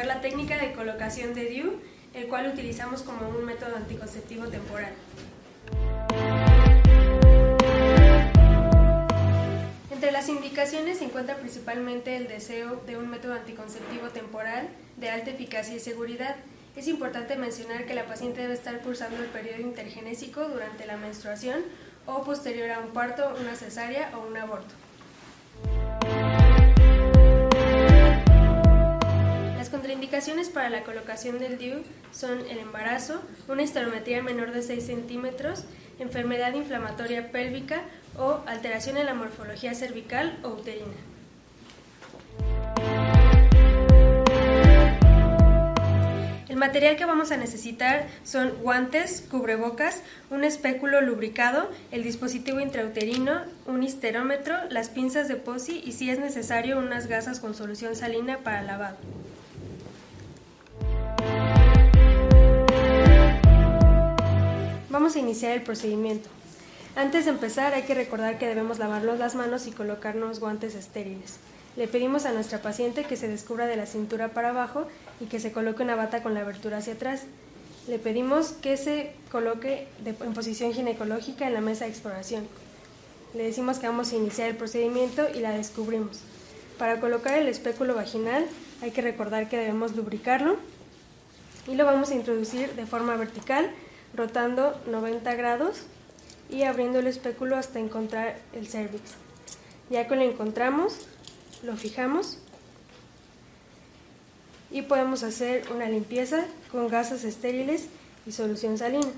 ver la técnica de colocación de DIU, el cual utilizamos como un método anticonceptivo temporal. Entre las indicaciones se encuentra principalmente el deseo de un método anticonceptivo temporal de alta eficacia y seguridad. Es importante mencionar que la paciente debe estar cursando el periodo intergenésico durante la menstruación o posterior a un parto, una cesárea o un aborto. Las contraindicaciones para la colocación del DIU son el embarazo, una histerometría menor de 6 centímetros, enfermedad inflamatoria pélvica o alteración en la morfología cervical o uterina. El material que vamos a necesitar son guantes, cubrebocas, un espéculo lubricado, el dispositivo intrauterino, un histerómetro, las pinzas de POSI y, si es necesario, unas gasas con solución salina para lavado. Vamos a iniciar el procedimiento. Antes de empezar hay que recordar que debemos lavarnos las manos y colocarnos guantes estériles. Le pedimos a nuestra paciente que se descubra de la cintura para abajo y que se coloque una bata con la abertura hacia atrás. Le pedimos que se coloque en posición ginecológica en la mesa de exploración. Le decimos que vamos a iniciar el procedimiento y la descubrimos. Para colocar el espéculo vaginal hay que recordar que debemos lubricarlo y lo vamos a introducir de forma vertical, rotando 90 grados y abriendo el espéculo hasta encontrar el cérvix. Ya que lo encontramos, lo fijamos y podemos hacer una limpieza con gasas estériles y solución salina.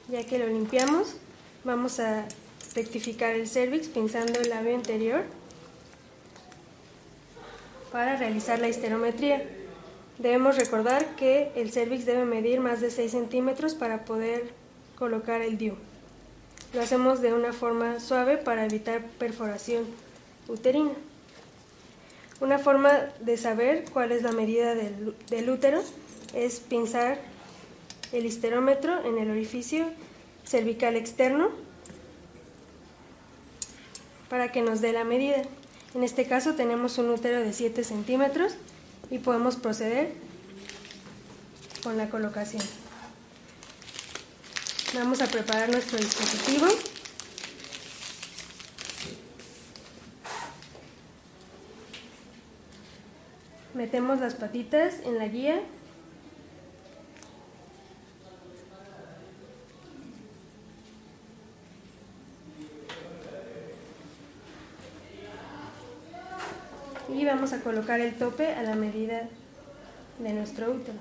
Ya que lo limpiamos, vamos a rectificar el cérvix pinzando el labio anterior para realizar la histerometría. Debemos recordar que el cérvix debe medir más de 6 centímetros para poder colocar el DIU. Lo hacemos de una forma suave para evitar perforación uterina. Una forma de saber cuál es la medida del útero es pinzar el histerómetro en el orificio cervical externo para que nos dé la medida. En este caso tenemos un útero de 7 centímetros y podemos proceder con la colocación. Vamos a preparar nuestro dispositivo. Metemos las patitas en la guía. Y vamos a colocar el tope a la medida de nuestro útero.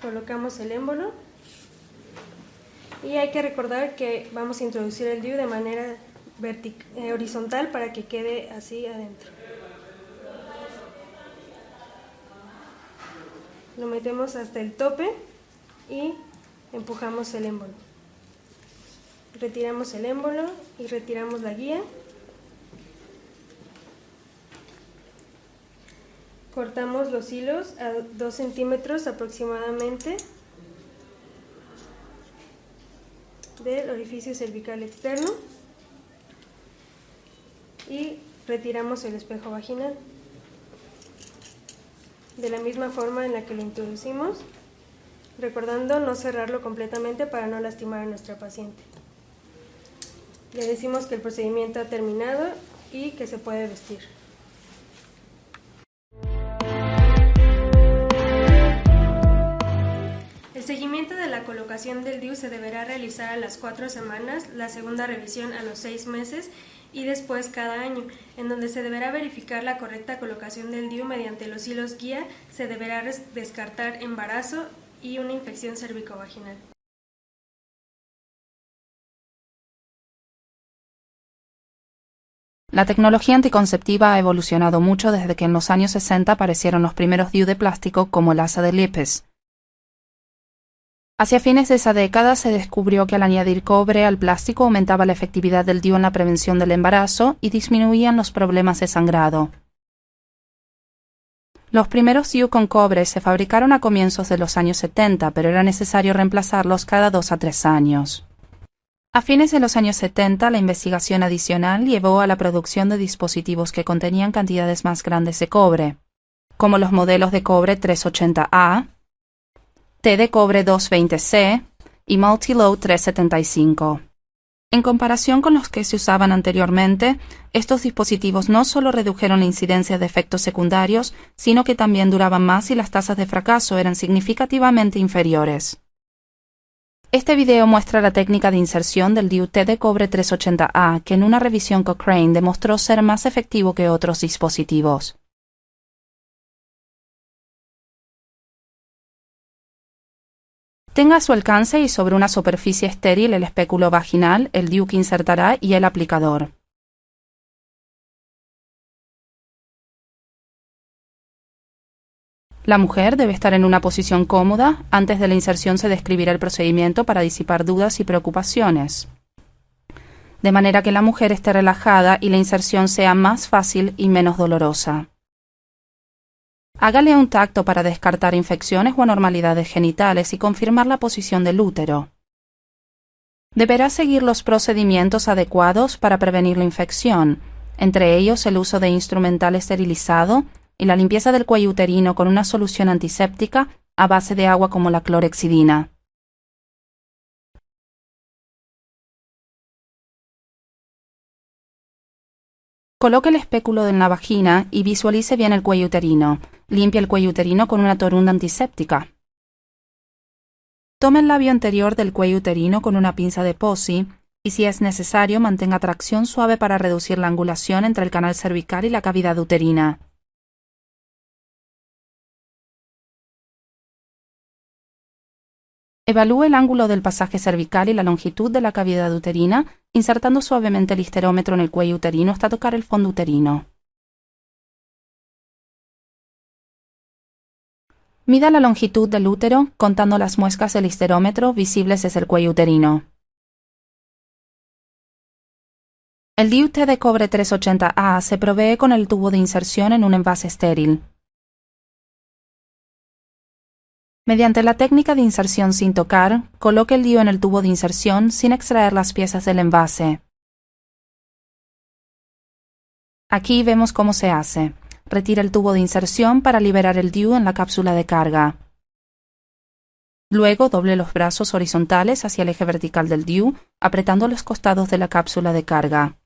Colocamos el émbolo y hay que recordar que vamos a introducir el DIU de manera horizontal para que quede así adentro. Lo metemos hasta el tope y empujamos el émbolo. Retiramos el émbolo y retiramos la guía. Cortamos los hilos a 2 centímetros aproximadamente del orificio cervical externo y retiramos el espejo vaginal de la misma forma en la que lo introducimos, recordando no cerrarlo completamente para no lastimar a nuestra paciente. Le decimos que el procedimiento ha terminado y que se puede vestir. El seguimiento de la colocación del DIU se deberá realizar a las 4 semanas, la segunda revisión a los 6 meses y después cada año, en donde se deberá verificar la correcta colocación del DIU mediante los hilos guía. Se deberá descartar embarazo y una infección cervicovaginal. La tecnología anticonceptiva ha evolucionado mucho desde que en los años 60 aparecieron los primeros DIU de plástico como el asa de Lippes. Hacia fines de esa década se descubrió que al añadir cobre al plástico aumentaba la efectividad del DIU en la prevención del embarazo y disminuían los problemas de sangrado. Los primeros DIU con cobre se fabricaron a comienzos de los años 70, pero era necesario reemplazarlos cada 2 a 3 años. A fines de los años 70, la investigación adicional llevó a la producción de dispositivos que contenían cantidades más grandes de cobre, como los modelos de cobre 380A, T de cobre 220C y Multiload 375. En comparación con los que se usaban anteriormente, estos dispositivos no solo redujeron la incidencia de efectos secundarios, sino que también duraban más y las tasas de fracaso eran significativamente inferiores. Este video muestra la técnica de inserción del DIU T de cobre 380A, que en una revisión Cochrane demostró ser más efectivo que otros dispositivos. Tenga a su alcance y sobre una superficie estéril el espéculo vaginal, el DIU que insertará y el aplicador. La mujer debe estar en una posición cómoda. Antes de la inserción se describirá el procedimiento para disipar dudas y preocupaciones, de manera que la mujer esté relajada y la inserción sea más fácil y menos dolorosa. Hágale un tacto para descartar infecciones o anormalidades genitales y confirmar la posición del útero. Deberá seguir los procedimientos adecuados para prevenir la infección, entre ellos el uso de instrumental esterilizado y la limpieza del cuello uterino con una solución antiséptica a base de agua como la clorhexidina. Coloque el espéculo en la vagina y visualice bien el cuello uterino. Limpie el cuello uterino con una toronda antiséptica. Tome el labio anterior del cuello uterino con una pinza de Posey y, si es necesario, mantenga tracción suave para reducir la angulación entre el canal cervical y la cavidad uterina. Evalúe el ángulo del pasaje cervical y la longitud de la cavidad uterina, insertando suavemente el histerómetro en el cuello uterino hasta tocar el fondo uterino. Mida la longitud del útero contando las muescas del histerómetro visibles desde el cuello uterino. El DIU T de cobre 380A se provee con el tubo de inserción en un envase estéril. Mediante la técnica de inserción sin tocar, coloque el DIU en el tubo de inserción sin extraer las piezas del envase. Aquí vemos cómo se hace. Retira el tubo de inserción para liberar el DIU en la cápsula de carga. Luego doble los brazos horizontales hacia el eje vertical del DIU, apretando los costados de la cápsula de carga.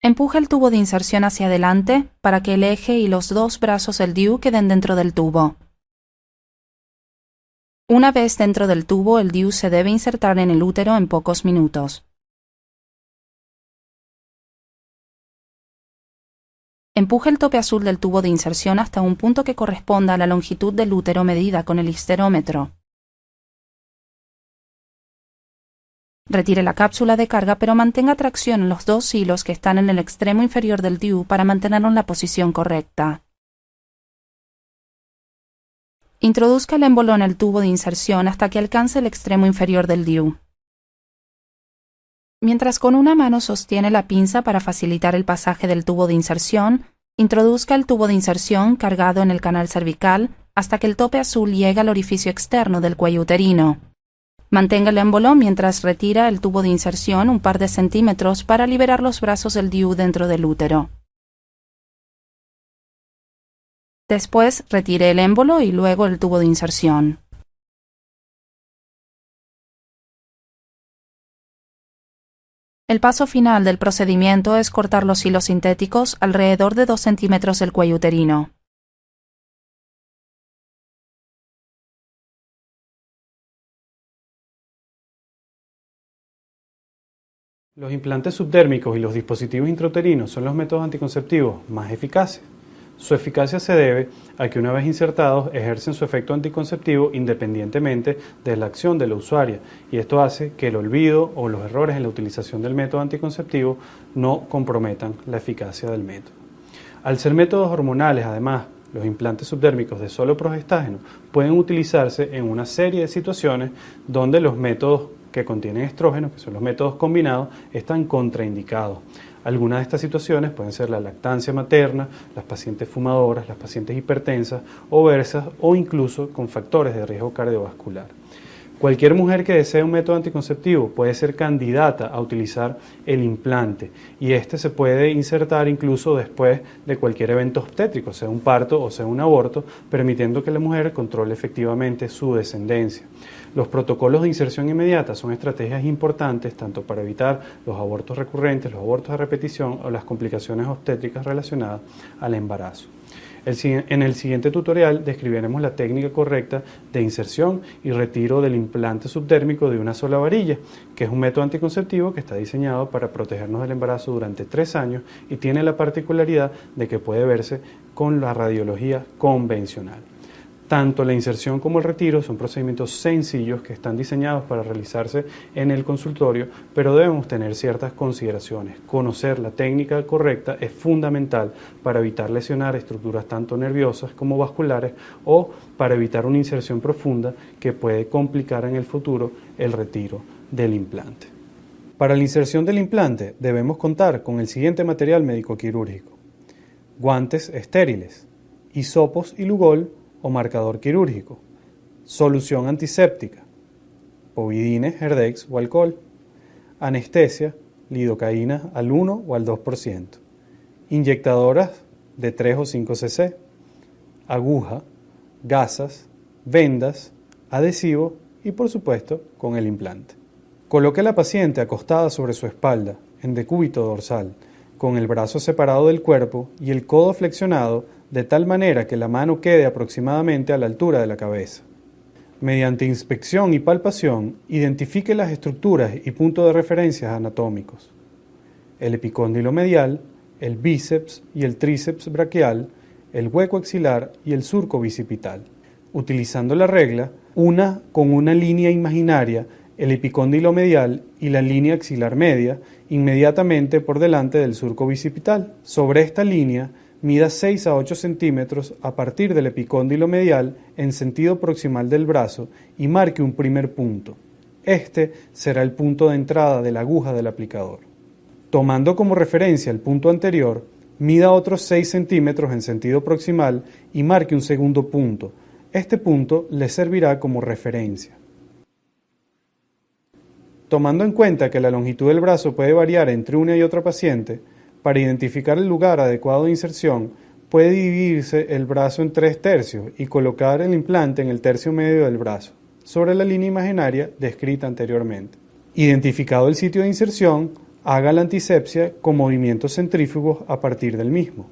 Empuje el tubo de inserción hacia adelante para que el eje y los dos brazos del DIU queden dentro del tubo. Una vez dentro del tubo, el DIU se debe insertar en el útero en pocos minutos. Empuje el tope azul del tubo de inserción hasta un punto que corresponda a la longitud del útero medida con el histerómetro. Retire la cápsula de carga, pero mantenga tracción en los dos hilos que están en el extremo inferior del DIU para mantenerlo en la posición correcta. Introduzca el émbolo en el tubo de inserción hasta que alcance el extremo inferior del DIU. Mientras con una mano sostiene la pinza para facilitar el pasaje del tubo de inserción, introduzca el tubo de inserción cargado en el canal cervical hasta que el tope azul llegue al orificio externo del cuello uterino. Mantenga el émbolo mientras retira el tubo de inserción un par de centímetros para liberar los brazos del DIU dentro del útero. Después, retire el émbolo y luego el tubo de inserción. El paso final del procedimiento es cortar los hilos sintéticos alrededor de 2 centímetros del cuello uterino. Los implantes subdérmicos y los dispositivos intrauterinos son los métodos anticonceptivos más eficaces. Su eficacia se debe a que una vez insertados ejercen su efecto anticonceptivo independientemente de la acción de la usuaria, y esto hace que el olvido o los errores en la utilización del método anticonceptivo no comprometan la eficacia del método. Al ser métodos hormonales, además, los implantes subdérmicos de solo progestágeno pueden utilizarse en una serie de situaciones donde los métodos que contienen estrógenos, que son los métodos combinados, están contraindicados. Algunas de estas situaciones pueden ser la lactancia materna, las pacientes fumadoras, las pacientes hipertensas, obesas o incluso con factores de riesgo cardiovascular. Cualquier mujer que desee un método anticonceptivo puede ser candidata a utilizar el implante y este se puede insertar incluso después de cualquier evento obstétrico, sea un parto o sea un aborto, permitiendo que la mujer controle efectivamente su descendencia. Los protocolos de inserción inmediata son estrategias importantes tanto para evitar los abortos recurrentes, los abortos de repetición o las complicaciones obstétricas relacionadas al embarazo. En el siguiente tutorial describiremos la técnica correcta de inserción y retiro del implante subdérmico de una sola varilla, que es un método anticonceptivo que está diseñado para protegernos del embarazo durante 3 años y tiene la particularidad de que puede verse con la radiología convencional. Tanto la inserción como el retiro son procedimientos sencillos que están diseñados para realizarse en el consultorio, pero debemos tener ciertas consideraciones. Conocer la técnica correcta es fundamental para evitar lesionar estructuras tanto nerviosas como vasculares o para evitar una inserción profunda que puede complicar en el futuro el retiro del implante. Para la inserción del implante debemos contar con el siguiente material médico-quirúrgico: guantes estériles, hisopos y lugol o marcador quirúrgico, solución antiséptica, povidine, herdex o alcohol, anestesia, lidocaína al 1 o al 2%, inyectadoras de 3 o 5 cc, aguja, gasas, vendas, adhesivo y por supuesto con el implante. Coloque a la paciente acostada sobre su espalda, en decúbito dorsal, con el brazo separado del cuerpo y el codo flexionado de tal manera que la mano quede aproximadamente a la altura de la cabeza. Mediante inspección y palpación, identifique las estructuras y puntos de referencia anatómicos: el epicóndilo medial, el bíceps y el tríceps braquial, el hueco axilar y el surco bicipital. Utilizando la regla, una con una línea imaginaria el epicóndilo medial y la línea axilar media inmediatamente por delante del surco bicipital. Sobre esta línea, mida 6 a 8 centímetros a partir del epicóndilo medial en sentido proximal del brazo y marque un primer punto. Este será el punto de entrada de la aguja del aplicador. Tomando como referencia el punto anterior, mida otros 6 centímetros en sentido proximal y marque un segundo punto. Este punto le servirá como referencia. Tomando en cuenta que la longitud del brazo puede variar entre una y otra paciente, para identificar el lugar adecuado de inserción, puede dividirse el brazo en 3/3 y colocar el implante en el tercio medio del brazo, sobre la línea imaginaria descrita anteriormente. Identificado el sitio de inserción, haga la antisepsia con movimientos centrífugos a partir del mismo.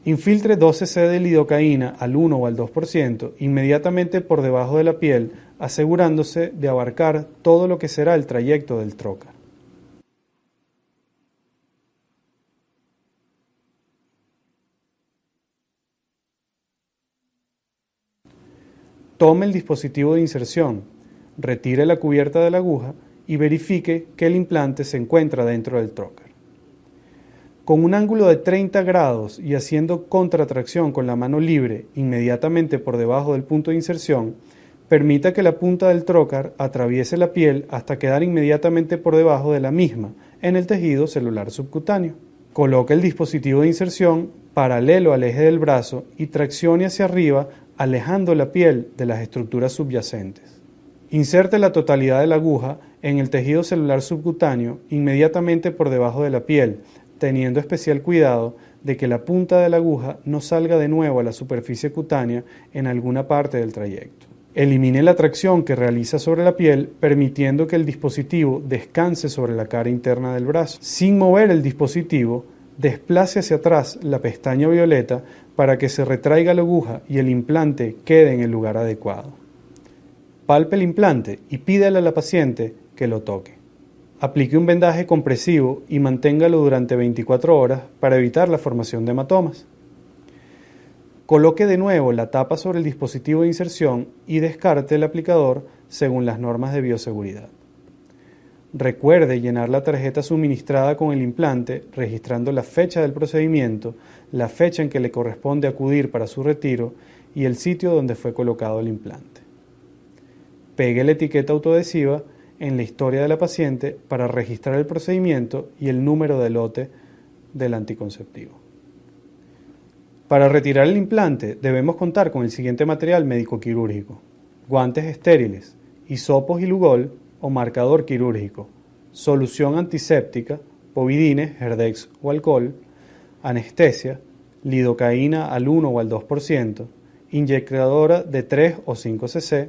Infiltre 12 cc de lidocaína al 1 o al 2% inmediatamente por debajo de la piel, asegurándose de abarcar todo lo que será el trayecto del trocar. Tome el dispositivo de inserción, retire la cubierta de la aguja y verifique que el implante se encuentra dentro del trocar. Con un ángulo de 30 grados y haciendo contratracción con la mano libre inmediatamente por debajo del punto de inserción, permita que la punta del trocar atraviese la piel hasta quedar inmediatamente por debajo de la misma, en el tejido celular subcutáneo. Coloque el dispositivo de inserción paralelo al eje del brazo y traccione hacia arriba, alejando la piel de las estructuras subyacentes. Inserte la totalidad de la aguja en el tejido celular subcutáneo inmediatamente por debajo de la piel, teniendo especial cuidado de que la punta de la aguja no salga de nuevo a la superficie cutánea en alguna parte del trayecto. Elimine la tracción que realiza sobre la piel, permitiendo que el dispositivo descanse sobre la cara interna del brazo. Sin mover el dispositivo, desplace hacia atrás la pestaña violeta para que se retraiga la aguja y el implante quede en el lugar adecuado. Palpe el implante y pídale a la paciente que lo toque. Aplique un vendaje compresivo y manténgalo durante 24 horas para evitar la formación de hematomas. Coloque de nuevo la tapa sobre el dispositivo de inserción y descarte el aplicador según las normas de bioseguridad. Recuerde llenar la tarjeta suministrada con el implante, registrando la fecha del procedimiento, la fecha en que le corresponde acudir para su retiro y el sitio donde fue colocado el implante. Pegue la etiqueta autoadhesiva en la historia de la paciente para registrar el procedimiento y el número de lote del anticonceptivo. Para retirar el implante debemos contar con el siguiente material médico-quirúrgico: guantes estériles, hisopos y Lugol o marcador quirúrgico, solución antiséptica, povidines, Herdex o alcohol, anestesia, lidocaína al 1 o al 2%, inyectadora de 3 o 5 cc,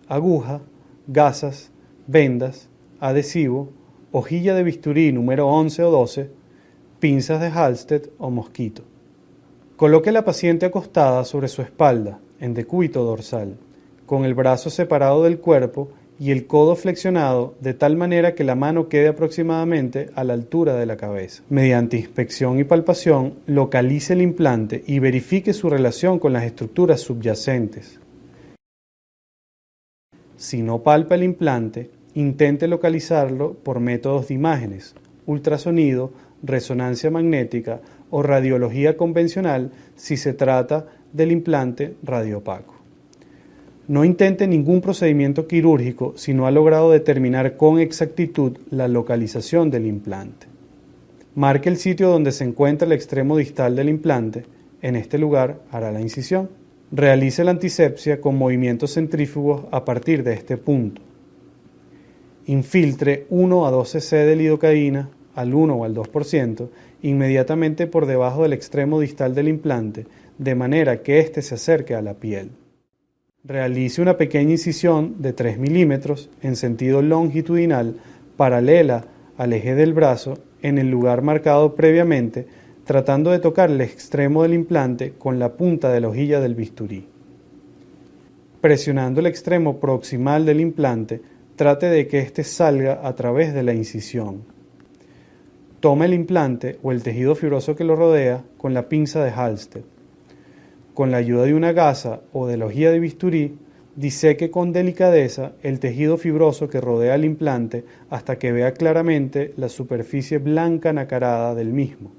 aguja, gasas, vendas, adhesivo, hojilla de bisturí número 11 o 12, pinzas de Halsted o mosquito. Coloque a la paciente acostada sobre su espalda, en decúbito dorsal, con el brazo separado del cuerpo y el codo flexionado de tal manera que la mano quede aproximadamente a la altura de la cabeza. Mediante inspección y palpación, localice el implante y verifique su relación con las estructuras subyacentes. Si no palpa el implante, intente localizarlo por métodos de imágenes, ultrasonido, resonancia magnética o radiología convencional si se trata del implante radiopaco. No intente ningún procedimiento quirúrgico si no ha logrado determinar con exactitud la localización del implante. Marque el sitio donde se encuentra el extremo distal del implante. En este lugar hará la incisión. Realice la antisepsia con movimientos centrífugos a partir de este punto. Infiltre 1 a 2 cc de lidocaína al 1 o al 2% inmediatamente por debajo del extremo distal del implante, de manera que éste se acerque a la piel. Realice una pequeña incisión de 3 milímetros en sentido longitudinal paralela al eje del brazo en el lugar marcado previamente, tratando de tocar el extremo del implante con la punta de la hojilla del bisturí. Presionando el extremo proximal del implante, trate de que éste salga a través de la incisión. Tome el implante o el tejido fibroso que lo rodea con la pinza de Halsted. Con la ayuda de una gasa o de la hojilla de bisturí, diseque con delicadeza el tejido fibroso que rodea el implante hasta que vea claramente la superficie blanca nacarada del mismo.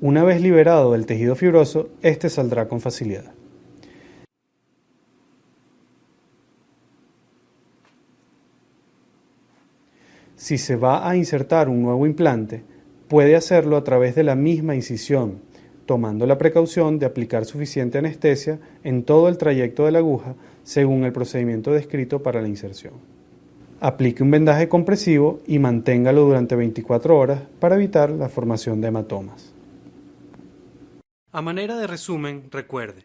Una vez liberado del tejido fibroso, este saldrá con facilidad. Si se va a insertar un nuevo implante, puede hacerlo a través de la misma incisión, tomando la precaución de aplicar suficiente anestesia en todo el trayecto de la aguja según el procedimiento descrito para la inserción. Aplique un vendaje compresivo y manténgalo durante 24 horas para evitar la formación de hematomas. A manera de resumen, recuerde: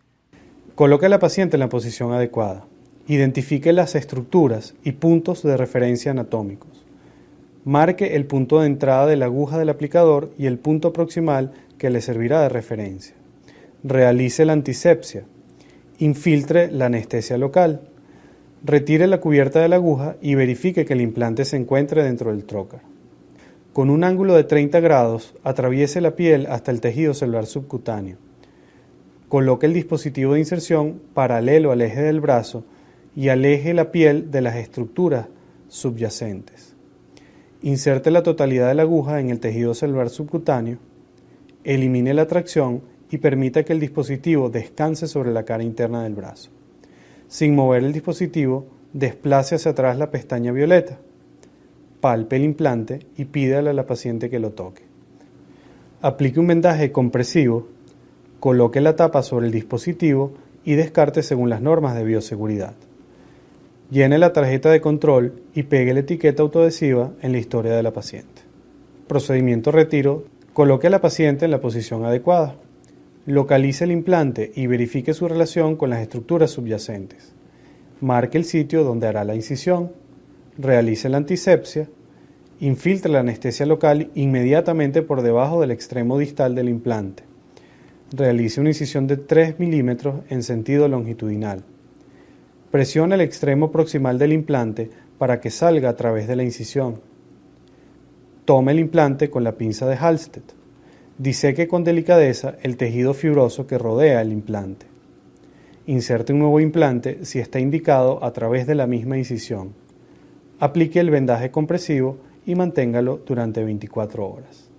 coloque a la paciente en la posición adecuada. Identifique las estructuras y puntos de referencia anatómicos. Marque el punto de entrada de la aguja del aplicador y el punto proximal que le servirá de referencia. Realice la antisepsia. Infiltre la anestesia local. Retire la cubierta de la aguja y verifique que el implante se encuentre dentro del trocar. Con un ángulo de 30 grados, atraviese la piel hasta el tejido celular subcutáneo. Coloque el dispositivo de inserción paralelo al eje del brazo y aleje la piel de las estructuras subyacentes. Inserte la totalidad de la aguja en el tejido celular subcutáneo, elimine la tracción y permita que el dispositivo descanse sobre la cara interna del brazo. Sin mover el dispositivo, desplace hacia atrás la pestaña violeta, palpe el implante y pídale a la paciente que lo toque. Aplique un vendaje compresivo, coloque la tapa sobre el dispositivo y descarte según las normas de bioseguridad. Llene la tarjeta de control y pegue la etiqueta autoadhesiva en la historia de la paciente. Procedimiento retiro. Coloque a la paciente en la posición adecuada. Localice el implante y verifique su relación con las estructuras subyacentes. Marque el sitio donde hará la incisión. Realice la antisepsia. Infiltre la anestesia local inmediatamente por debajo del extremo distal del implante. Realice una incisión de 3 milímetros en sentido longitudinal. Presione el extremo proximal del implante para que salga a través de la incisión. Tome el implante con la pinza de Halsted. Diseque con delicadeza el tejido fibroso que rodea el implante. Inserte un nuevo implante si está indicado a través de la misma incisión. Aplique el vendaje compresivo y manténgalo durante 24 horas.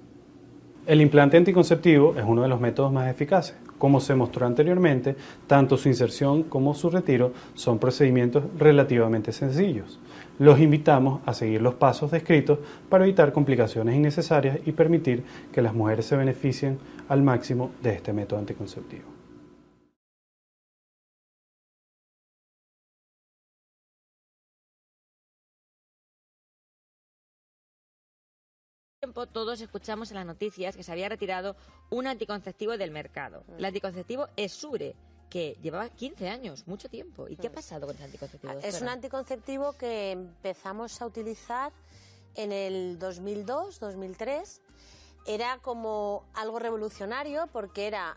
El implante anticonceptivo es uno de los métodos más eficaces. Como se mostró anteriormente, tanto su inserción como su retiro son procedimientos relativamente sencillos. Los invitamos a seguir los pasos descritos para evitar complicaciones innecesarias y permitir que las mujeres se beneficien al máximo de este método anticonceptivo. tiempo todos escuchamos en las noticias que se había retirado un anticonceptivo del mercado. El anticonceptivo Essure, que llevaba 15 años, mucho tiempo. ¿Y qué ha pasado con ese anticonceptivo, doctora? Es un anticonceptivo que empezamos a utilizar en el 2002, 2003. Era como algo revolucionario porque era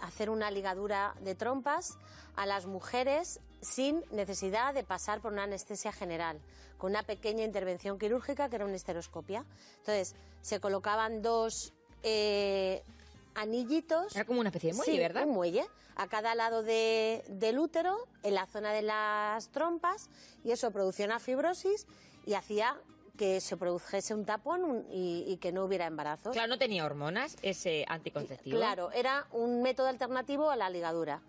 hacer una ligadura de trompas a las mujeres sin necesidad de pasar por una anestesia general, con una pequeña intervención quirúrgica que era una histeroscopia. Entonces, se colocaban dos anillitos. Era como una especie de muelle, sí, ¿verdad? Un muelle, a cada lado del útero, en la zona de las trompas, y eso producía una fibrosis y hacía que se produjese un tapón y que no hubiera embarazo. Claro, no tenía hormonas ese anticonceptivo. Claro, era un método alternativo a la ligadura.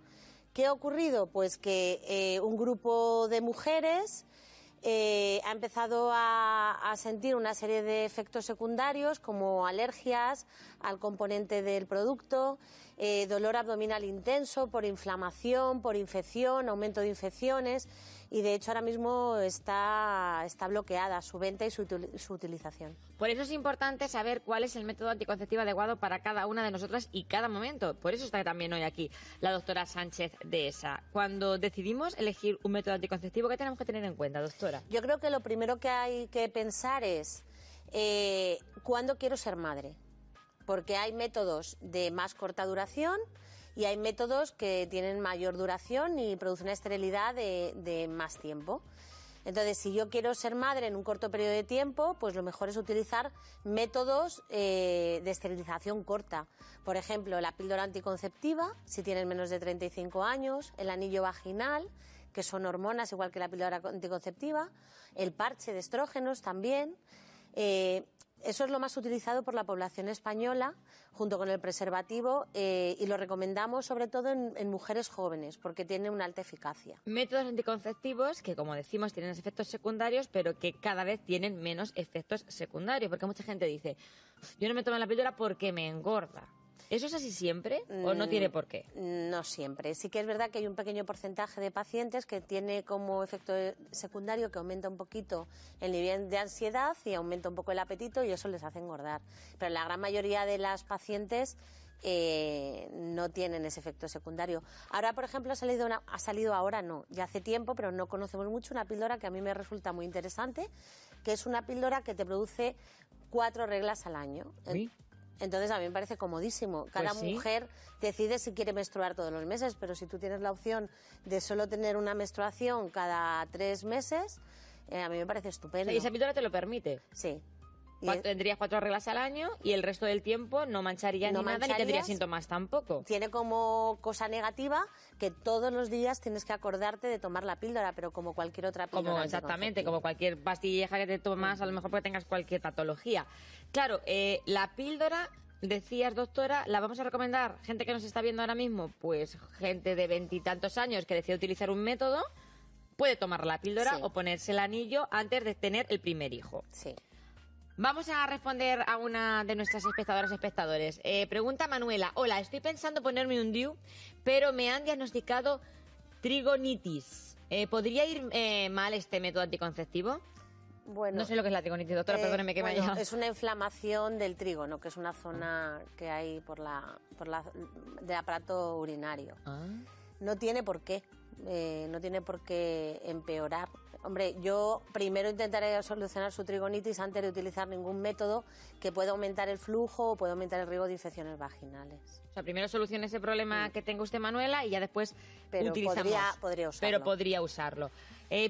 ¿Qué ha ocurrido? Pues que un grupo de mujeres ha empezado a sentir una serie de efectos secundarios como alergias al componente del producto, dolor abdominal intenso por inflamación, por infección, aumento de infecciones, y de hecho ahora mismo está bloqueada su venta y su utilización. Por eso es importante saber cuál es el método anticonceptivo adecuado para cada una de nosotras y cada momento. Por eso está también hoy aquí la doctora Sánchez de ESA. Cuando decidimos elegir un método anticonceptivo, ¿qué tenemos que tener en cuenta, doctora? Yo creo que lo primero que hay que pensar es ¿cuándo quiero ser madre? Porque hay métodos de más corta duración y hay métodos que tienen mayor duración y producen una esterilidad de más tiempo. Entonces, si yo quiero ser madre en un corto periodo de tiempo, pues lo mejor es utilizar métodos de esterilización corta. Por ejemplo, la píldora anticonceptiva, si tienen menos de 35 años, el anillo vaginal, que son hormonas igual que la píldora anticonceptiva, el parche de estrógenos también. Eso es lo más utilizado por la población española, junto con el preservativo, y lo recomendamos sobre todo en mujeres jóvenes, porque tiene una alta eficacia. Métodos anticonceptivos que, como decimos, tienen efectos secundarios, pero que cada vez tienen menos efectos secundarios, porque mucha gente dice, yo no me tomo la píldora porque me engorda. ¿Eso es así siempre o no tiene por qué? No siempre. Sí que es verdad que hay un pequeño porcentaje de pacientes que tiene como efecto secundario que aumenta un poquito el nivel de ansiedad y aumenta un poco el apetito y eso les hace engordar. Pero la gran mayoría de las pacientes no tienen ese efecto secundario. Ahora, por ejemplo, ha salido ahora, no, ya hace tiempo, pero no conocemos mucho, una píldora que a mí me resulta muy interesante, que es una píldora que te produce 4 reglas al año. ¿Sí? Entonces a mí me parece comodísimo. Cada mujer decide si quiere menstruar todos los meses, pero si tú tienes la opción de solo tener una menstruación cada 3 meses, a mí me parece estupendo. ¿Y esa píldora te lo permite? Sí. Tendrías 4 reglas al año y el resto del tiempo no mancharías ni nada, ni tendrías síntomas tampoco. Tiene como cosa negativa que todos los días tienes que acordarte de tomar la píldora, pero como cualquier otra píldora. Exactamente, como cualquier pastilleja que te tomas, a lo mejor porque tengas cualquier patología. Claro, la píldora, decías, doctora, la vamos a recomendar gente que nos está viendo ahora mismo, pues gente de 20 y tantos años que decide utilizar un método, puede tomar la píldora o ponerse el anillo antes de tener el primer hijo. Sí. Vamos a responder a una de nuestras espectadoras y espectadores. Pregunta Manuela. Hola, estoy pensando ponerme un DIU, pero me han diagnosticado trigonitis. ¿Podría ir mal este método anticonceptivo? Bueno, no sé lo que es la trigonitis, doctora, perdóneme que me haya... Es una inflamación del trígono, que es una zona que hay del aparato urinario. No tiene por qué. No tiene por qué empeorar. Hombre, yo primero intentaré solucionar su trigonitis antes de utilizar ningún método que pueda aumentar el flujo o pueda aumentar el riesgo de infecciones vaginales. O sea, primero solucione ese problema que tenga usted, Manuela, y ya después utilizamos. Podría usarlo. Pero podría usarlo.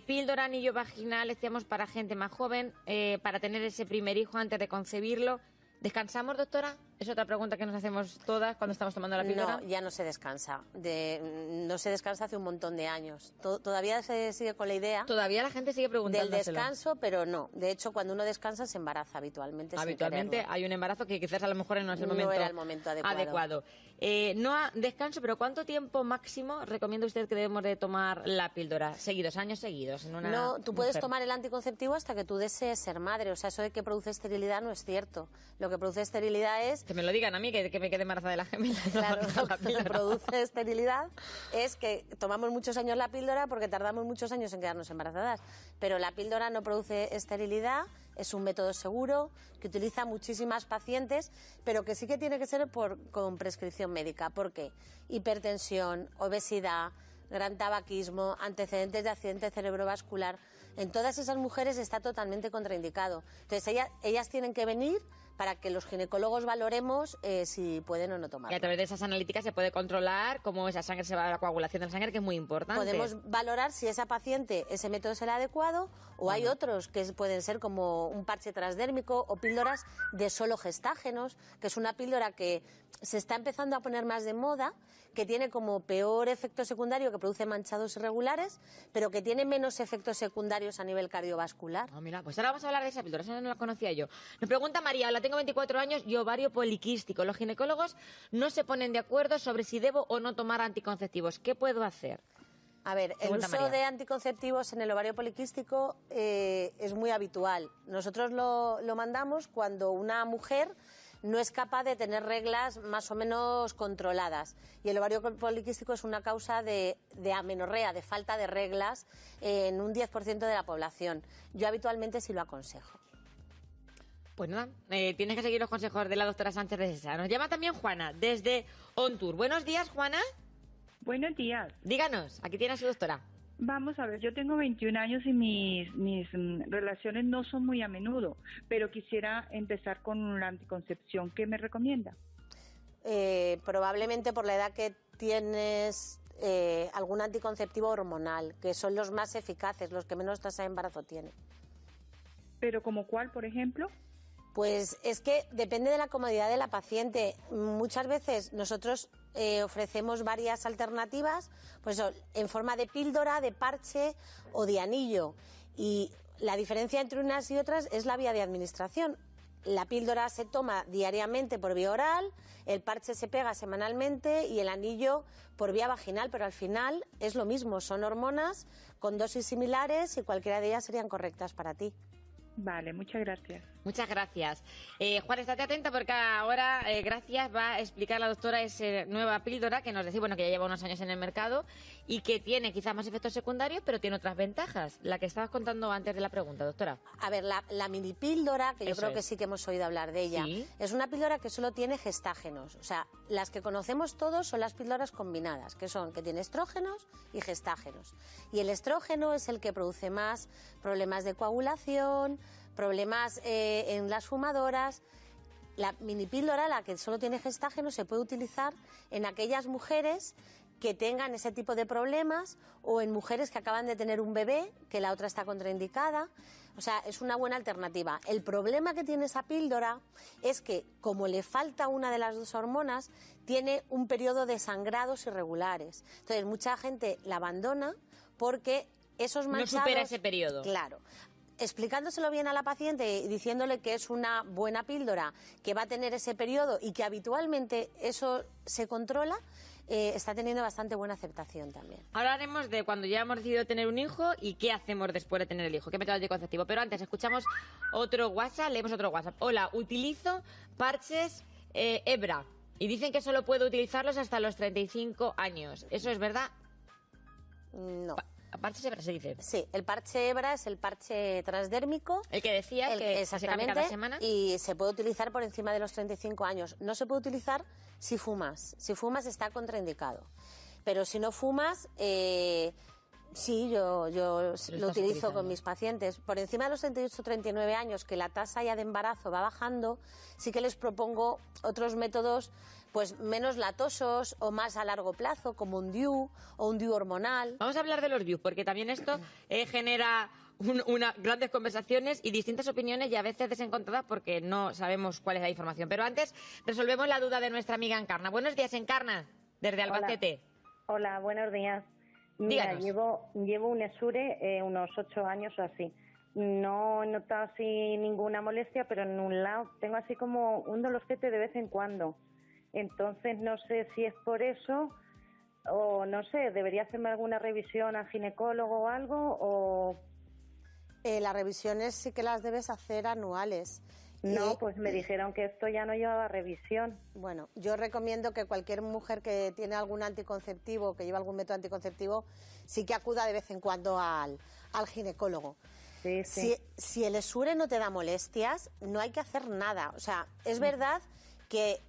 Píldora, anillo vaginal, decíamos, para gente más joven, para tener ese primer hijo antes de concebirlo. ¿Descansamos, doctora? Es otra pregunta que nos hacemos todas cuando estamos tomando la píldora. No, ya no se descansa. No se descansa hace un montón de años. Todavía se sigue con la idea. Todavía la gente sigue preguntándoselo. Del descanso, pero no. De hecho, cuando uno descansa se embaraza habitualmente. Habitualmente hay un embarazo que quizás a lo mejor no es el momento, era el momento adecuado. No descanso, pero ¿cuánto tiempo máximo recomienda usted que debemos de tomar la píldora? Años seguidos. No, tú puedes tomar el anticonceptivo hasta que tú desees ser madre. O sea, eso de que produce esterilidad no es cierto. Lo que produce esterilidad es... Que me lo digan a mí, que me quede embarazada de la gemela. Claro, lo que produce esterilidad es que tomamos muchos años la píldora porque tardamos muchos años en quedarnos embarazadas. Pero la píldora no produce esterilidad es un método seguro que utiliza muchísimas pacientes, pero que sí que tiene que ser con prescripción médica. ¿Por qué? Hipertensión, obesidad, gran tabaquismo, antecedentes de accidente cerebrovascular. En todas esas mujeres está totalmente contraindicado. Entonces ellas tienen que venir para que los ginecólogos valoremos si pueden o no tomar. Y a través de esas analíticas se puede controlar cómo esa sangre se va a la coagulación de la sangre, que es muy importante. Podemos valorar si esa paciente, ese método es el adecuado, o hay otros que pueden ser como un parche transdérmico o píldoras de solo gestágenos, que es una píldora que se está empezando a poner más de moda, que tiene como peor efecto secundario que produce manchados irregulares, pero que tiene menos efectos secundarios a nivel cardiovascular. Mira, pues ahora vamos a hablar de esa píldora, esa no la conocía yo. Nos pregunta María, hola, tengo 24 años y ovario poliquístico. Los ginecólogos no se ponen de acuerdo sobre si debo o no tomar anticonceptivos. ¿Qué puedo hacer? A ver, el uso de anticonceptivos en el ovario poliquístico es muy habitual. Nosotros lo mandamos cuando una mujer no es capaz de tener reglas más o menos controladas. Y el ovario poliquístico es una causa de amenorrea, de falta de reglas en un 10% de la población. Yo habitualmente sí lo aconsejo. Pues nada, tienes que seguir los consejos de la doctora Sánchez de Sesa. Nos llama también Juana, desde OnTour. Buenos días, Juana. Buenos días. Díganos, aquí tiene a su doctora. Vamos a ver, yo tengo 21 años y mis relaciones no son muy a menudo, pero quisiera empezar con la anticoncepción. ¿Qué me recomienda? Probablemente por la edad que tienes algún anticonceptivo hormonal, que son los más eficaces, los que menos tasa de embarazo tienen. ¿Pero como cuál, por ejemplo? Pues es que depende de la comodidad de la paciente. Muchas veces nosotros ofrecemos varias alternativas, pues eso, en forma de píldora, de parche o de anillo. Y la diferencia entre unas y otras es la vía de administración. La píldora se toma diariamente por vía oral, el parche se pega semanalmente y el anillo por vía vaginal, pero al final es lo mismo, son hormonas con dosis similares y cualquiera de ellas serían correctas para ti. Vale, muchas gracias. Muchas gracias. Juan, estate atenta porque ahora, gracias, va a explicar la doctora esa nueva píldora que nos decía, bueno, que ya lleva unos años en el mercado y que tiene quizás más efectos secundarios, pero tiene otras ventajas. La que estabas contando antes de la pregunta, doctora. A ver, la mini píldora, que yo creo que sí que hemos oído hablar de ella, ¿sí? Es una píldora que solo tiene gestágenos. O sea, las que conocemos todos son las píldoras combinadas, que tiene estrógenos y gestágenos. Y el estrógeno es el que produce más problemas de coagulación, problemas en las fumadoras. La mini píldora, la que solo tiene gestágeno, se puede utilizar en aquellas mujeres que tengan ese tipo de problemas o en mujeres que acaban de tener un bebé, que la otra está contraindicada. O sea, es una buena alternativa. El problema que tiene esa píldora es que, como le falta una de las dos hormonas, tiene un periodo de sangrados irregulares. Entonces, mucha gente la abandona porque esos manchados... No supera ese periodo. Claro. Explicándoselo bien a la paciente y diciéndole que es una buena píldora, que va a tener ese periodo y que habitualmente eso se controla, está teniendo bastante buena aceptación también. Ahora haremos de cuando ya hemos decidido tener un hijo y qué hacemos después de tener el hijo, qué método anticonceptivo. Pero antes escuchamos otro WhatsApp, leemos otro WhatsApp. Hola, utilizo parches hebra y dicen que solo puedo utilizarlos hasta los 35 años. ¿Eso es verdad? No. ¿Parche hebra se dice? Sí, el parche hebra es el parche transdérmico. El que decía que se cambia cada semana. Y se puede utilizar por encima de los 35 años. No se puede utilizar si fumas. Si fumas está contraindicado. Pero si no fumas, sí, yo lo utilizo con mis pacientes. Por encima de los 38 o 39 años, que la tasa ya de embarazo va bajando, sí que les propongo otros métodos pues menos latosos o más a largo plazo, como un DIU o un DIU hormonal. Vamos a hablar de los DIU, porque también esto genera grandes conversaciones y distintas opiniones y a veces desencontradas porque no sabemos cuál es la información. Pero antes resolvemos la duda de nuestra amiga Encarna. Buenos días, Encarna, desde Albacete. Hola, buenos días. Mira, llevo un Esure unos 8 años o así. No he notado así ninguna molestia, pero en un lado tengo así como un dolorcete de vez en cuando. Entonces no sé si es por eso o no sé, debería hacerme alguna revisión al ginecólogo o algo o... Las revisiones sí que las debes hacer anuales. No, pues me dijeron que esto ya no llevaba revisión. Bueno, yo recomiendo que cualquier mujer que tiene algún anticonceptivo, que lleva algún método anticonceptivo, sí que acuda de vez en cuando al ginecólogo. Sí, sí. Si el Essure no te da molestias, no hay que hacer nada. O sea, es verdad que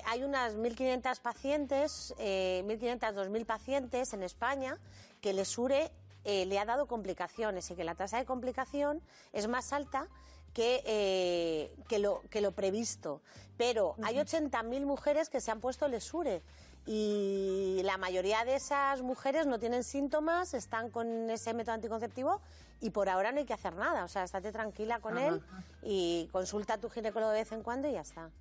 hay unas 1.500 pacientes, 1.500, 2.000 pacientes en España que el Essure le ha dado complicaciones y que la tasa de complicación es más alta que lo previsto. Pero hay 80.000 mujeres que se han puesto el Essure y la mayoría de esas mujeres no tienen síntomas, están con ese método anticonceptivo y por ahora no hay que hacer nada. O sea, estate tranquila con él y consulta a tu ginecólogo de vez en cuando y ya está.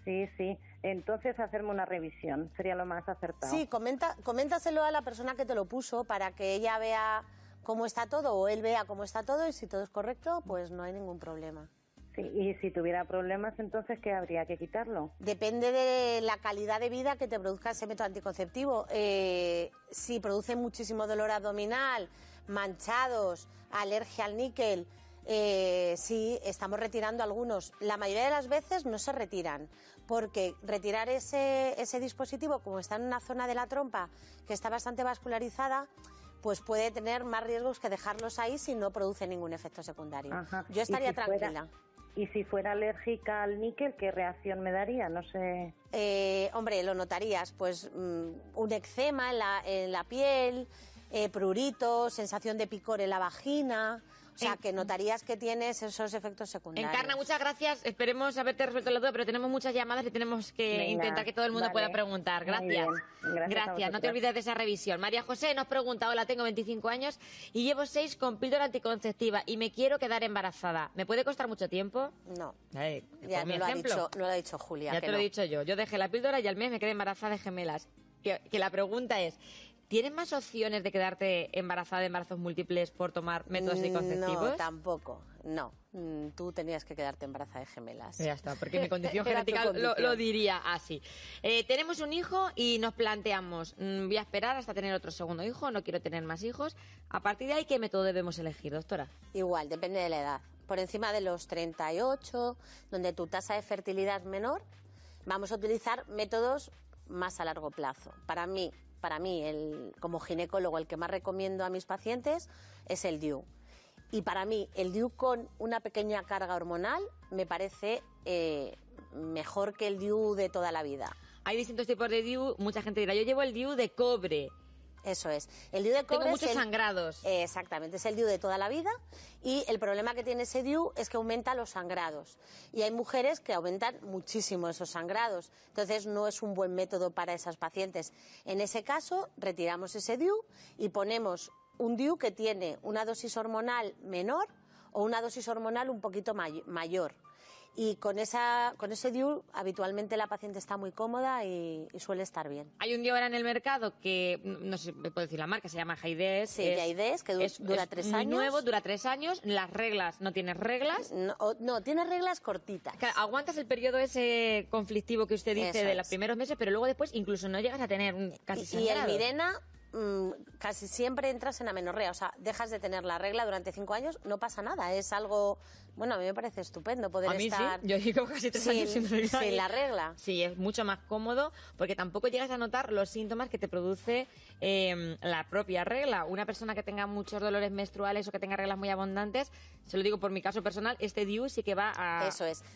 Sí, sí. Entonces hacerme una revisión sería lo más acertado. Sí, coméntaselo a la persona que te lo puso para que ella vea cómo está todo o él vea cómo está todo y si todo es correcto, pues no hay ningún problema. Sí, y si tuviera problemas, entonces, ¿qué habría que quitarlo? Depende de la calidad de vida que te produzca ese método anticonceptivo. Si produce muchísimo dolor abdominal, manchados, alergia al níquel, sí, estamos retirando algunos. La mayoría de las veces no se retiran, porque retirar ese dispositivo, como está en una zona de la trompa que está bastante vascularizada, pues puede tener más riesgos que dejarlos ahí si no produce ningún efecto secundario. Ajá. Yo estaría tranquila. ¿Y si fuera alérgica al níquel, qué reacción me daría? No sé. Hombre, lo notarías, pues un eczema en la piel, prurito, sensación de picor en la vagina. O sea, que notarías que tienes esos efectos secundarios. Encarna, muchas gracias. Esperemos haberte resuelto la duda, pero tenemos muchas llamadas y tenemos que intentar que todo el mundo pueda preguntar. Gracias. Gracias. No te olvides de esa revisión. María José nos pregunta, hola, tengo 25 años y llevo 6 con píldora anticonceptiva y me quiero quedar embarazada. ¿Me puede costar mucho tiempo? No. Ya no lo ha dicho Julia. Ya te lo he dicho yo. Yo dejé la píldora y al mes me quedé embarazada de gemelas. Que la pregunta es, ¿tienes más opciones de quedarte embarazada de embarazos múltiples por tomar métodos anticonceptivos? No, tampoco. No. Tú tenías que quedarte embarazada de gemelas. Ya está, porque mi condición genética lo diría así. Tenemos un hijo y nos planteamos, voy a esperar hasta tener otro segundo hijo, no quiero tener más hijos. A partir de ahí, ¿qué método debemos elegir, doctora? Igual, depende de la edad. Por encima de los 38, donde tu tasa de fertilidad es menor, vamos a utilizar métodos más a largo plazo. Para mí, como ginecólogo, el que más recomiendo a mis pacientes es el DIU. Y para mí, el DIU con una pequeña carga hormonal me parece mejor que el DIU de toda la vida. Hay distintos tipos de DIU. Mucha gente dirá, yo llevo el DIU de cobre. Eso es. El DIU de cobre Tengo muchos sangrados. Exactamente, es el DIU de toda la vida y el problema que tiene ese DIU es que aumenta los sangrados. Y hay mujeres que aumentan muchísimo esos sangrados. Entonces no es un buen método para esas pacientes. En ese caso, retiramos ese DIU y ponemos un DIU que tiene una dosis hormonal menor o una dosis hormonal un poquito mayor. Y con ese DIU habitualmente la paciente está muy cómoda y suele estar bien. Hay un DIU ahora en el mercado que, no sé si me puedo decir la marca, se llama Jaides. Sí, Jaides, que dura 3 años. Muy nuevo, dura 3 años. Las reglas, ¿no tienes reglas? No, tienes reglas cortitas. Claro, aguantas el periodo ese conflictivo que usted dice de los primeros meses, pero luego después incluso no llegas a tener casi sangrado. Y el Mirena casi siempre entras en amenorrea, o sea, dejas de tener la regla durante 5 años, no pasa nada, es algo, bueno, a mí me parece estupendo poder estar... Sí, yo llevo casi 3 años sin regla. Sin la regla. Sí, es mucho más cómodo porque tampoco llegas a notar los síntomas que te produce la propia regla. Una persona que tenga muchos dolores menstruales o que tenga reglas muy abundantes, se lo digo por mi caso personal, este DIU sí que va a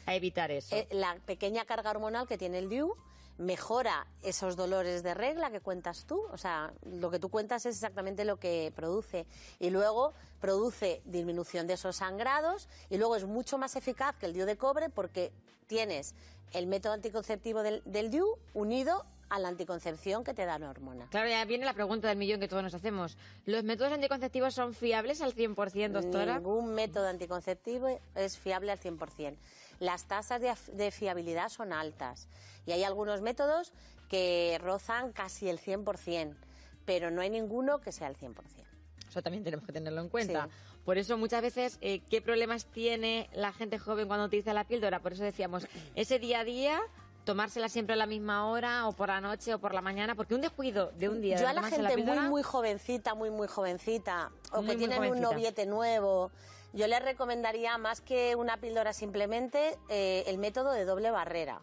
evitar eso. La pequeña carga hormonal que tiene el DIU mejora esos dolores de regla que cuentas tú, o sea, lo que tú cuentas es exactamente lo que produce y luego produce disminución de esos sangrados y luego es mucho más eficaz que el DIU de cobre porque tienes el método anticonceptivo del DIU unido a la anticoncepción que te da la hormona. Claro, ya viene la pregunta del millón que todos nos hacemos. ¿Los métodos anticonceptivos son fiables al 100%, doctora? Ningún método anticonceptivo es fiable al 100%. Las tasas de fiabilidad son altas y hay algunos métodos que rozan casi el 100%, pero no hay ninguno que sea el 100%. Eso también tenemos que tenerlo en cuenta. Sí. Por eso muchas veces, ¿qué problemas tiene la gente joven cuando utiliza la píldora? Por eso decíamos, ese día a día, tomársela siempre a la misma hora, o por la noche, o por la mañana, porque un descuido de un día... Yo a la gente muy jovencita, o que tienen un noviete nuevo, yo les recomendaría, más que una píldora simplemente, el método de doble barrera.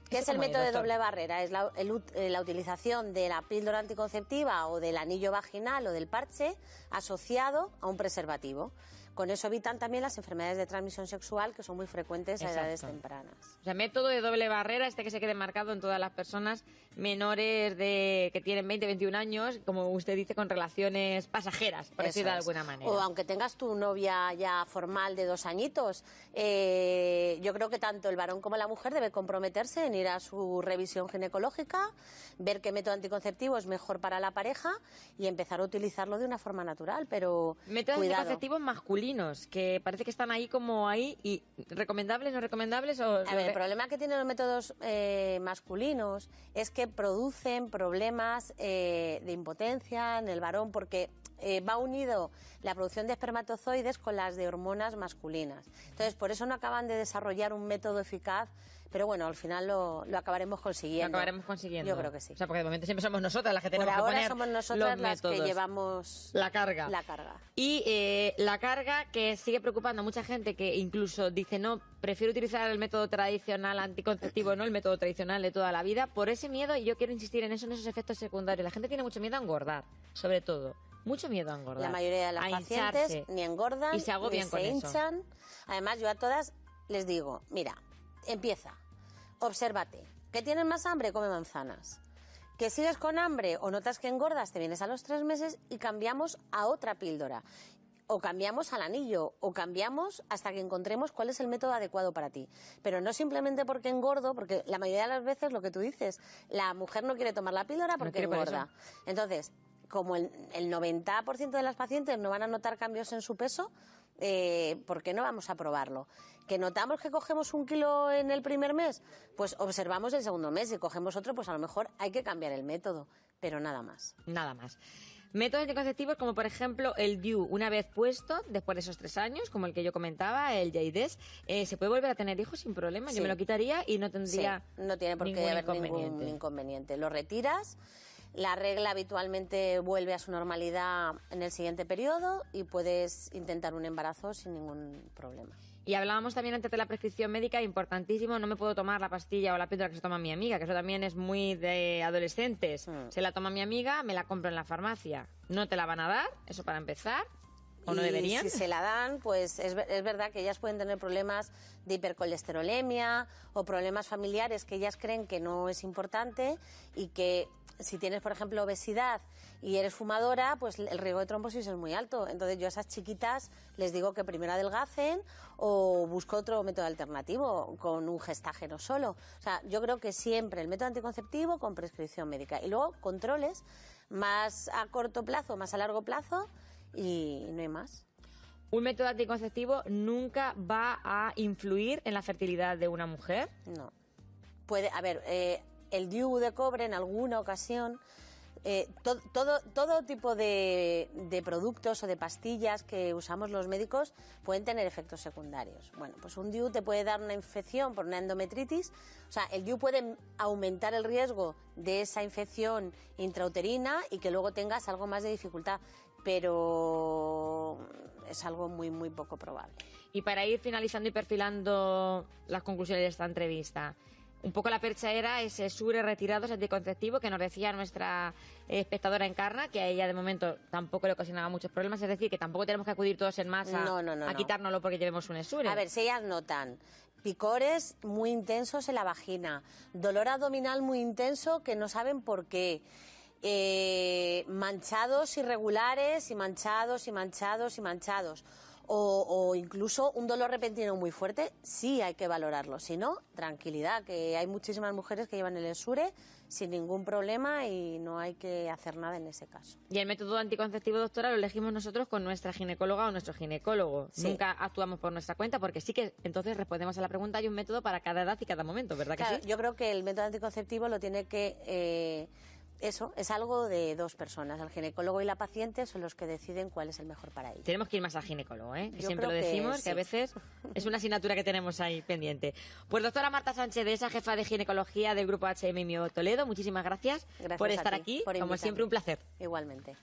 ¿Qué es el método de doble barrera? Es la utilización de la píldora anticonceptiva o del anillo vaginal o del parche asociado a un preservativo. Con eso evitan también las enfermedades de transmisión sexual que son muy frecuentes a edades tempranas. O sea, método de doble barrera, que se quede marcado en todas las personas menores que tienen 20, 21 años, como usted dice, con relaciones pasajeras, por decirlo de alguna manera. O aunque tengas tu novia ya formal de 2 añitos, yo creo que tanto el varón como la mujer debe comprometerse en ir a su revisión ginecológica, ver qué método anticonceptivo es mejor para la pareja y empezar a utilizarlo de una forma natural, pero métodos cuidado. Anticonceptivos masculinos, que parece que están ahí como ahí, y ¿recomendables, no recomendables? O... A ver, el problema que tienen los métodos masculinos es que producen problemas de impotencia en el varón, porque va unido la producción de espermatozoides con las de hormonas masculinas. Entonces, por eso no acaban de desarrollar un método eficaz, pero bueno, al final lo acabaremos consiguiendo. Lo acabaremos consiguiendo. Yo creo que sí. O sea, porque de momento siempre somos nosotras las que tenemos por ahora que poner somos nosotras los las métodos. que llevamos la carga. Y la carga que sigue preocupando a mucha gente, que incluso dice, no, prefiero utilizar el método tradicional anticonceptivo, no el método tradicional de toda la vida, por ese miedo, y yo quiero insistir en eso, en esos efectos secundarios. La gente tiene mucho miedo a engordar, sobre todo. Mucho miedo a engordar. La mayoría de las pacientes ni engordan, y se agobian ni con se eso. hinchan. Además, yo a todas les digo, mira, empieza, obsérvate, que tienes más hambre, come manzanas. Que sigues con hambre o notas que engordas, te vienes a los 3 meses y cambiamos a otra píldora. O cambiamos al anillo, o cambiamos hasta que encontremos cuál es el método adecuado para ti. Pero no simplemente porque engordo, porque la mayoría de las veces lo que tú dices, la mujer no quiere tomar la píldora porque engorda. Entonces, como el 90% de las pacientes no van a notar cambios en su peso, ¿por qué no vamos a probarlo? ¿Que notamos que cogemos 1 kilo en el primer mes? Pues observamos el segundo mes, y cogemos otro, pues a lo mejor hay que cambiar el método, pero nada más. Nada más. Métodos anticonceptivos como, por ejemplo, el DIU, una vez puesto, después de esos 3 años, como el que yo comentaba, el JAIDES, ¿se puede volver a tener hijos sin problema? Sí. Yo me lo quitaría y no tendría no tiene por qué haber ningún inconveniente. Lo retiras, la regla habitualmente vuelve a su normalidad en el siguiente periodo y puedes intentar un embarazo sin ningún problema. Y hablábamos también antes de la prescripción médica, importantísimo, no me puedo tomar la pastilla o la píldora que se toma mi amiga, que eso también es muy de adolescentes. Se la toma mi amiga, me la compro en la farmacia. No te la van a dar, eso para empezar, o no deberían. Si se la dan, pues es verdad que ellas pueden tener problemas de hipercolesterolemia o problemas familiares que ellas creen que no es importante, y que si tienes, por ejemplo, obesidad y eres fumadora, pues el riesgo de trombosis es muy alto. Entonces yo a esas chiquitas les digo que primero adelgacen o busco otro método alternativo con un gestágeno solo. O sea, yo creo que siempre el método anticonceptivo con prescripción médica. Y luego controles más a corto plazo, más a largo plazo, y no hay más. ¿Un método anticonceptivo nunca va a influir en la fertilidad de una mujer? No. Puede, a ver, el DIU de cobre en alguna ocasión, todo tipo de productos o de pastillas que usamos los médicos pueden tener efectos secundarios. Bueno, pues un DIU te puede dar una infección por una endometritis. O sea, el DIU puede aumentar el riesgo de esa infección intrauterina y que luego tengas algo más de dificultad, pero es algo muy, muy poco probable. Y para ir finalizando y perfilando las conclusiones de esta entrevista, un poco la percha era ese SURE retirados anticonceptivo que nos decía nuestra espectadora Encarna, que a ella de momento tampoco le ocasionaba muchos problemas, es decir, que tampoco tenemos que acudir todos en masa a quitárnoslo porque llevemos un SURE. A ver, si ellas notan picores muy intensos en la vagina, dolor abdominal muy intenso que no saben por qué, manchados irregulares y manchados y manchados y manchados, o incluso un dolor repentino muy fuerte, sí hay que valorarlo. Si no, tranquilidad, que hay muchísimas mujeres que llevan el SURE sin ningún problema y no hay que hacer nada en ese caso. Y el método anticonceptivo, doctora, lo elegimos nosotros con nuestra ginecóloga o nuestro ginecólogo. Sí. Nunca actuamos por nuestra cuenta, porque sí que entonces respondemos a la pregunta, hay un método para cada edad y cada momento, ¿verdad que sí? Yo creo que el método anticonceptivo lo tiene que... Eso es algo de 2 personas. El ginecólogo y la paciente son los que deciden cuál es el mejor para ella. Tenemos que ir más al ginecólogo, ¿eh? Que Yo siempre lo decimos, que a veces es una asignatura que tenemos ahí pendiente. Pues doctora Marta Sánchez, de esa jefa de ginecología del Grupo HM Toledo, muchísimas gracias por estar aquí. Como siempre, un placer. Igualmente.